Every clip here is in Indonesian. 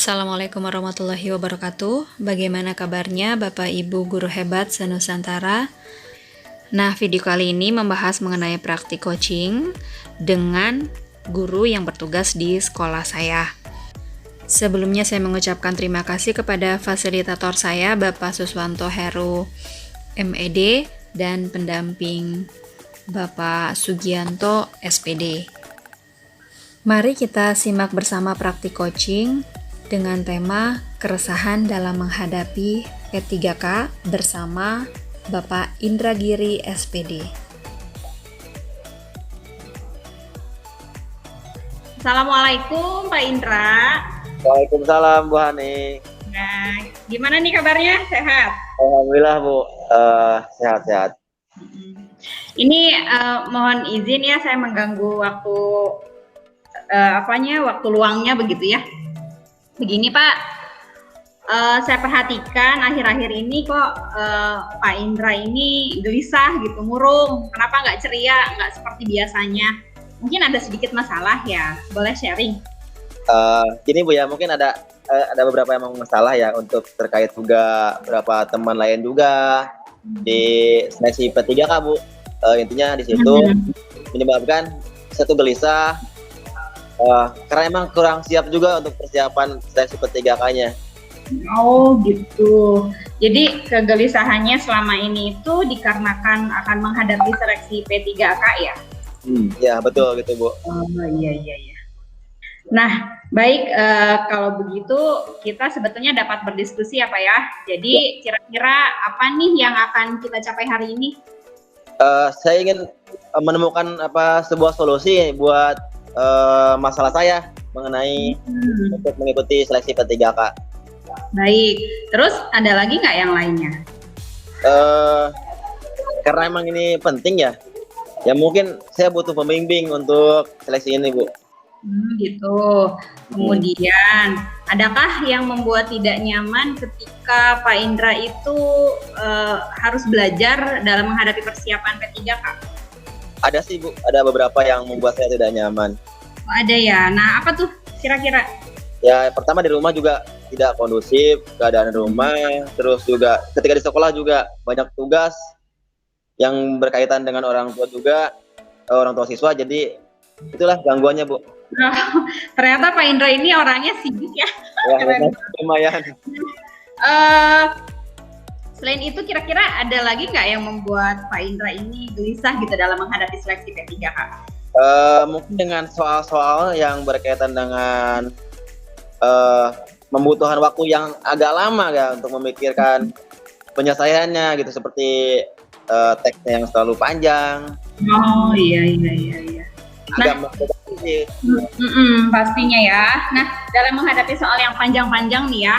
Assalamualaikum warahmatullahi wabarakatuh. Bagaimana kabarnya Bapak Ibu guru hebat se-Nusantara? Nah, video kali ini membahas mengenai praktik coaching dengan guru yang bertugas di sekolah saya. Sebelumnya saya mengucapkan terima kasih kepada fasilitator saya, Bapak Suswanto Heru, MED, dan pendamping Bapak Sugianto, SPD. Mari kita simak bersama praktik coaching dengan tema keresahan dalam menghadapi P3K bersama Bapak Indragiri, SPD. Assalamualaikum Pak Indra. Waalaikumsalam Bu Hani. Nah, gimana nih kabarnya? Sehat? Alhamdulillah Bu, sehat-sehat. Ini mohon izin ya, saya mengganggu waktu waktu luangnya begitu ya. Begini Pak, saya perhatikan akhir-akhir ini kok Pak Indra ini gelisah gitu, murung. Kenapa nggak ceria, nggak seperti biasanya? Mungkin ada sedikit masalah ya, boleh sharing? Gini Bu ya, mungkin ada beberapa emang masalah ya untuk terkait juga beberapa teman lain juga di seleksi P3K Bu. Intinya di situ menyebabkan saya tuh gelisah karena emang kurang siap juga untuk persiapan seleksi P3K-nya. Oh gitu. Jadi kegelisahannya selama ini itu dikarenakan akan menghadapi seleksi P3K ya? Ya betul gitu Bu. Oh iya. Nah baik, kalau begitu kita sebetulnya dapat berdiskusi ya Pak ya. Jadi kira-kira apa nih yang akan kita capai hari ini? Saya ingin menemukan sebuah solusi buat masalah saya mengenai untuk mengikuti seleksi P3K. Baik, terus ada lagi nggak yang lainnya? Karena emang ini penting ya mungkin saya butuh pembimbing untuk seleksi ini Bu. Gitu. Kemudian, adakah yang membuat tidak nyaman ketika Pak Indra itu harus belajar dalam menghadapi persiapan P3K? Ada sih Bu, ada beberapa yang membuat saya tidak nyaman. Oh, ada ya. Nah, apa tuh kira-kira? Ya, pertama di rumah juga tidak kondusif, keadaan rumah, terus juga ketika di sekolah juga banyak tugas yang berkaitan dengan orang tua juga, orang tua siswa, jadi itulah gangguannya Bu. Oh, ternyata Pak Indra ini orangnya sibuk ya. Ya lumayan. Selain itu kira-kira ada lagi nggak yang membuat Pak Indra ini gelisah gitu dalam menghadapi seleksi P3K? Mungkin dengan soal-soal yang berkaitan dengan membutuhkan waktu yang agak lama ya untuk memikirkan penyelesaiannya gitu, seperti teksnya yang terlalu panjang. Oh iya. Agak pastinya ya. Nah, dalam menghadapi soal yang panjang-panjang nih ya,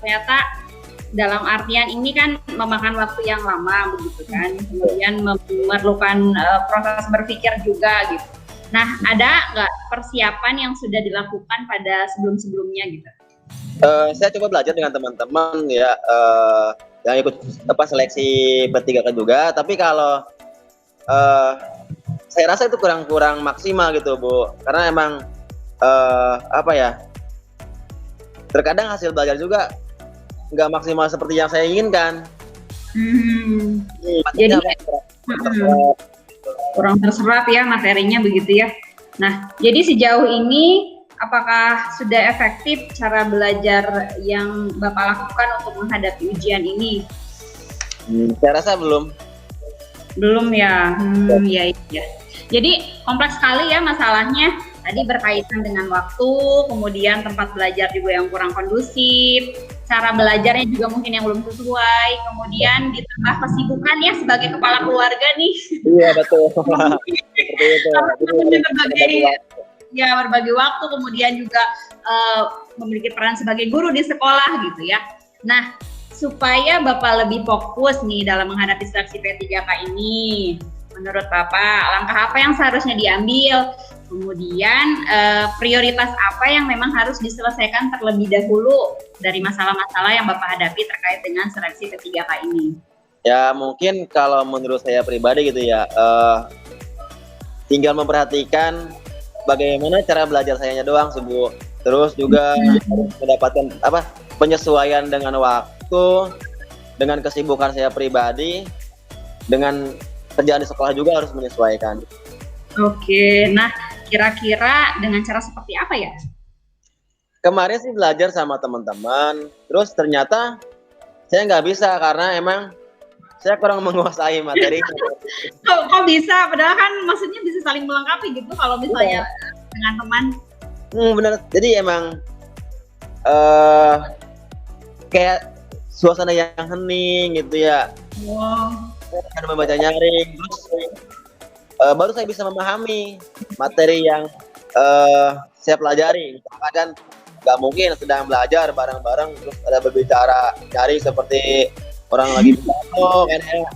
ternyata dalam artian ini kan memakan waktu yang lama begitu kan, kemudian memerlukan proses berpikir juga gitu. Nah, ada nggak persiapan yang sudah dilakukan pada sebelum-sebelumnya gitu? Saya coba belajar dengan teman-teman ya yang ikut seleksi P3K juga, tapi kalau saya rasa itu kurang maksimal gitu Bu, karena emang terkadang hasil belajar juga nggak maksimal seperti yang saya inginkan. Jadi kurang terserap ya materinya begitu ya. Nah, jadi sejauh ini apakah sudah efektif cara belajar yang Bapak lakukan untuk menghadapi ujian ini? Saya rasa belum. Belum ya. Iya. Jadi kompleks sekali ya masalahnya. Tadi berkaitan dengan waktu, kemudian tempat belajar juga yang kurang kondusif, cara belajarnya juga mungkin yang belum sesuai, kemudian ditambah kesibukan ya sebagai kepala keluarga nih. Iya betul. Seperti itu. Berbagi waktu, kemudian juga memiliki peran sebagai guru di sekolah gitu ya. Nah, supaya Bapak lebih fokus nih dalam menghadapi seleksi P3K ini, menurut Bapak langkah apa yang seharusnya diambil? Kemudian prioritas apa yang memang harus diselesaikan terlebih dahulu dari masalah-masalah yang Bapak hadapi terkait dengan seleksi P3K ini? Ya mungkin kalau menurut saya pribadi gitu ya, tinggal memperhatikan bagaimana cara belajar sayanya doang Bu. terus juga harus mendapatkan penyesuaian dengan waktu, dengan kesibukan saya pribadi, dengan kerjaan di sekolah juga harus menyesuaikan. Oke, nah kira-kira dengan cara seperti apa ya? Kemarin sih belajar sama teman-teman, terus ternyata saya nggak bisa karena emang saya kurang menguasai materi. Kok bisa? Padahal kan maksudnya bisa saling melengkapi gitu kalau misalnya dengan teman. Bener. Jadi emang kayak suasana yang hening gitu ya. Wow. Ada membaca nyaring, terus baru saya bisa memahami materi yang saya pelajari. Misalkan nggak mungkin sedang belajar bareng-bareng terus ada berbicara nyaring seperti orang lagi pidato kan ya.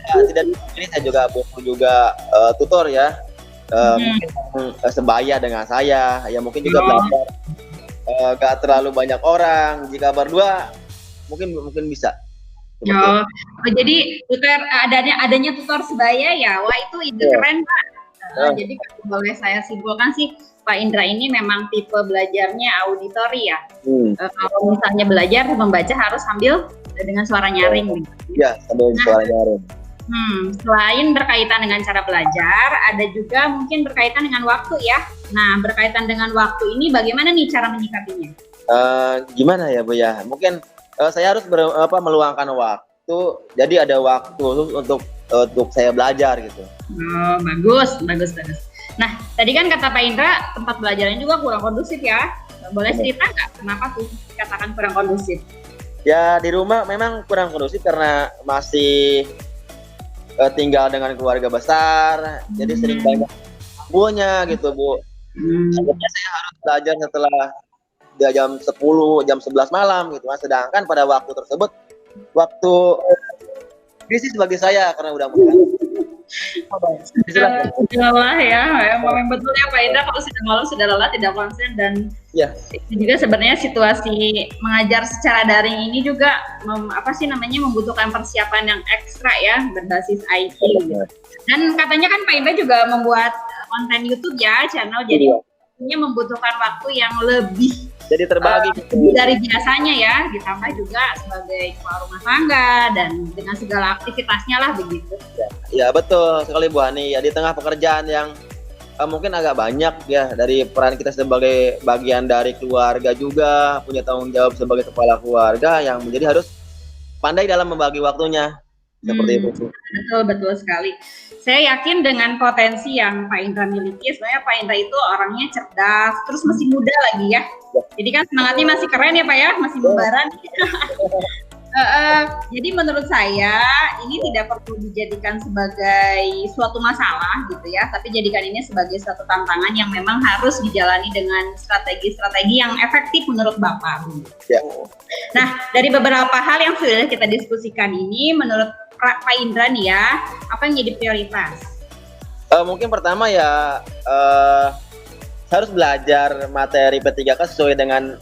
Tidak ini saya juga butuh juga tutor ya. Mungkin sebaya dengan saya ya, mungkin juga belajar gak terlalu banyak orang, jika berdua mungkin bisa. Oh, jadi tutor adanya tutor sebaya ya, wah itu ide keren Pak. Jadi kalau boleh saya simpulkan sih Pak Indra ini memang tipe belajarnya auditori ya. Kalau misalnya belajar membaca harus sambil dengan suara nyaring. Ya, sambil suara nyaring. Selain berkaitan dengan cara belajar, ada juga mungkin berkaitan dengan waktu ya. Nah, berkaitan dengan waktu ini bagaimana nih cara menyikapinya? Gimana ya Bu ya? Mungkin saya harus meluangkan waktu. Jadi ada waktu untuk saya belajar gitu. Oh, bagus. Nah, tadi kan kata Pak Indra tempat belajarnya juga kurang kondusif ya. Boleh cerita nggak kenapa tuh dikatakan kurang kondusif? Ya di rumah memang kurang kondusif karena masih tinggal dengan keluarga besar, jadi sering banyak gangguannya gitu Bu. Akhirnya saya harus belajar setelah jam 10, jam 11 malam gitu. Sedangkan pada waktu tersebut waktu krisis bagi saya karena udah mulai. Lelah ya, memang betul ya Pak Indra, kalau sudah malam sudah lelah, tidak konsen, dan itu juga sebenarnya situasi mengajar secara daring ini juga membutuhkan persiapan yang ekstra ya, berbasis IT gitu. Dan katanya kan Pak Indra juga membuat konten YouTube ya, channel, jadi membutuhkan waktu yang lebih jadi terbagi dari biasanya ya, ditambah juga sebagai kepala rumah tangga dan dengan segala aktivitasnya lah begitu. Ya betul sekali Bu Hani. Ya di tengah pekerjaan yang mungkin agak banyak ya, dari peran kita sebagai bagian dari keluarga juga punya tanggung jawab sebagai kepala keluarga yang menjadi harus pandai dalam membagi waktunya. Seperti itu. Betul sekali. Saya yakin dengan potensi yang Pak Indra miliki, sebenarnya Pak Indra itu orangnya cerdas, terus masih muda lagi ya. Jadi kan semangatnya masih keren ya Pak ya, masih lebaran. Jadi menurut saya ini tidak perlu dijadikan sebagai suatu masalah gitu ya, tapi jadikan ini sebagai suatu tantangan yang memang harus dijalani dengan strategi-strategi yang efektif menurut Bapak. Nah, dari beberapa hal yang sudah kita diskusikan ini, menurut Pak Indra nih ya, apa yang jadi prioritas? Mungkin pertama ya harus belajar materi P3K sesuai dengan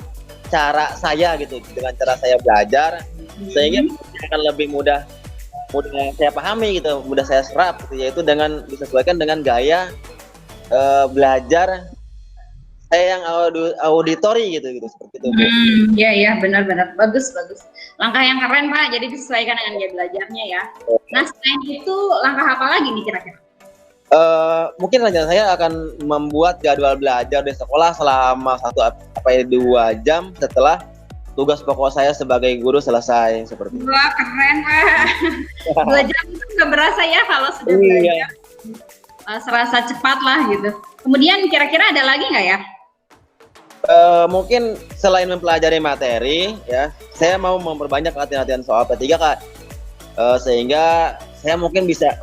cara saya gitu, dengan cara saya belajar sehingga akan lebih mudah saya pahami gitu, mudah saya serap gitu, yaitu dengan disesuaikan dengan gaya belajar saya yang auditori gitu seperti itu. Iya benar bagus. Langkah yang keren Pak, jadi disesuaikan dengan gaya belajarnya ya. Nah selain itu langkah apa lagi nih kira-kira? Mungkin rencana saya akan membuat jadwal belajar di sekolah selama 1-2 jam setelah tugas pokok saya sebagai guru selesai seperti itu. Wah keren Pak. 2 jam itu nggak berasa ya kalau sudah belajar. Serasa cepat lah gitu. Kemudian kira-kira ada lagi nggak ya? Mungkin selain mempelajari materi ya, saya mau memperbanyak latihan-latihan soal P3K sehingga saya mungkin bisa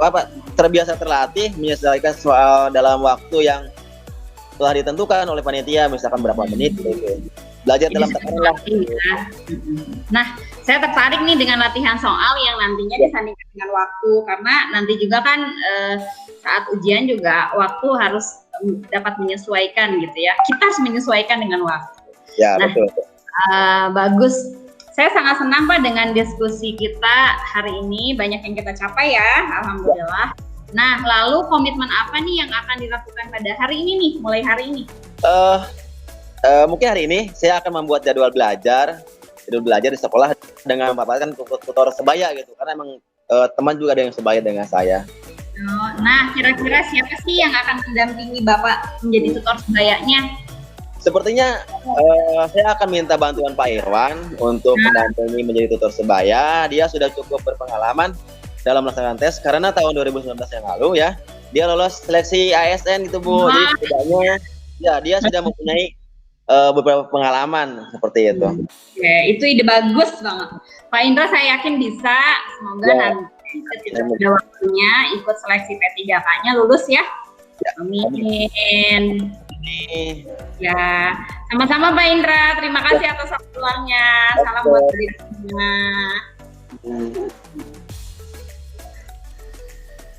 terbiasa terlatih menyelesaikan soal dalam waktu yang telah ditentukan oleh panitia, misalkan berapa menit gitu. Belajar dalam tekanan lah. Nah, saya tertarik nih dengan latihan soal yang nantinya disandingkan dengan waktu, karena nanti juga kan saat ujian juga waktu harus dapat menyesuaikan gitu ya. Kita harus menyesuaikan dengan waktu. Ya, betul. Bagus. Saya sangat senang Pak dengan diskusi kita hari ini, banyak yang kita capai ya, alhamdulillah. Nah, lalu komitmen apa nih yang akan dilakukan pada hari ini nih, mulai hari ini? Mungkin hari ini saya akan membuat jadwal belajar di sekolah dengan mendapatkan tutor sebaya gitu, karena emang teman juga ada yang sebaya dengan saya. Nah, kira-kira siapa sih yang akan mendampingi Bapak menjadi tutor sebayanya? Sepertinya saya akan minta bantuan Pak Irwan untuk mendampingi menjadi tutor sebaya. Dia sudah cukup berpengalaman dalam melaksanakan tes karena tahun 2019 yang lalu ya, dia lolos seleksi ASN gitu Bu. Jadi setidaknya ya dia sudah mempunyai beberapa pengalaman seperti itu. Oke, itu ide bagus banget. Pak Indra saya yakin bisa, semoga nanti ketika sudah waktunya ikut seleksi P3K-nya lulus ya. Amin. Ya, sama-sama Pak Indra. Terima kasih atas waktunya. Salam buat kita semua.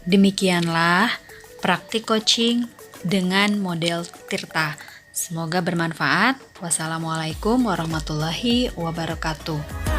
Demikianlah praktik coaching dengan model Tirta. Semoga bermanfaat. Wassalamualaikum warahmatullahi wabarakatuh.